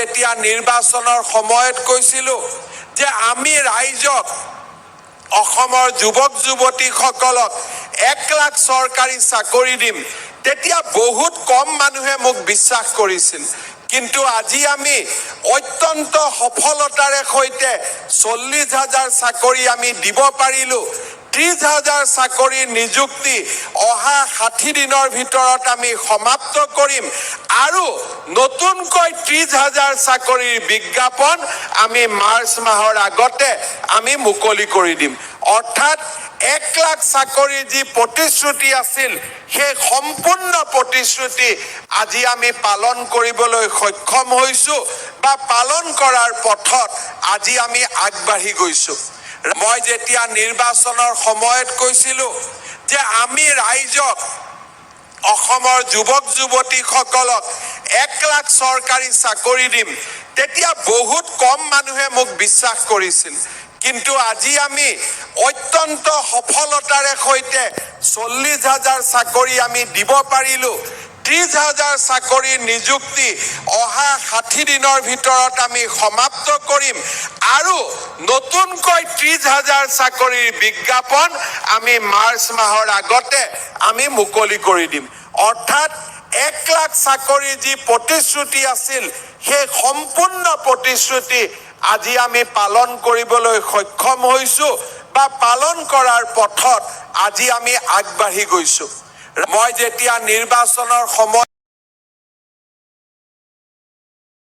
যেতিয়া নিৰ্বাচনৰ সময়ত কৈছিলোঁ যে আমি ৰাইজক অসমৰ যুৱক যুৱতীসকলক 1 লাখ চৰকাৰী চাকৰি দিম, তেতিয়া বহুত কম মানুহে মোক বিশ্বাস কৰিছিল। কিন্তু আজি আমি অত্যন্ত সফলতাৰে সৈতে 40,000 চাকৰি আমি দিব পাৰিলোঁ। 30,000 চাকৰিৰ নিযুক্তি অহা 60 দিনৰ ভিতৰত আমি সমাপ্ত কৰিম আৰু নতুনকৈ 30,000 চাকৰিৰ বিজ্ঞাপন আমি মাৰ্চ মাহৰ আগতে আমি মুকলি কৰি দিম। অৰ্থাৎ 1 লাখ চাকৰিৰ যি প্ৰতিশ্ৰুতি আছিল, সেই সম্পূৰ্ণ প্ৰতিশ্ৰুতি আজি আমি পালন কৰিবলৈ সক্ষম হৈছোঁ বা পালন কৰাৰ পথত আজি আমি আগবাঢ়ি গৈছোঁ। মই যেতিয়া নিৰ্বাচনৰ সময়ত কৈছিলোঁ যে আমি ৰাইজক অসমৰ যুৱক যুৱতীসকলক 1 লাখ চৰকাৰী চাকৰি দিম, তেতিয়া বহুত কম মানুহে মোক বিশ্বাস কৰিছিল। কিন্তু আজি আমি অত্যন্ত সফলতাৰে সৈতে 40,000 চাকৰি আমি দিব পাৰিলোঁ। 30,000 চাকৰিৰ নিযুক্তি অহা 60 দিনৰ ভিতৰত আমি সমাপ্ত কৰিম আৰু নতুনকৈ 30,000 চাকৰিৰ বিজ্ঞাপন আমি মাৰ্চ মাহৰ আগতে আমি মুকলি কৰি দিম। অৰ্থাৎ 1 লাখ চাকৰিৰ যি প্ৰতিশ্ৰুতি আছিল, সেই সম্পূৰ্ণ প্ৰতিশ্ৰুতি আজি আমি পালন কৰিবলৈ সক্ষম হৈছোঁ বা পালন কৰাৰ পথত আজি আমি আগবাঢ়ি গৈছোঁ। মই যেতিয়া নিৰ্বাচনৰ সময়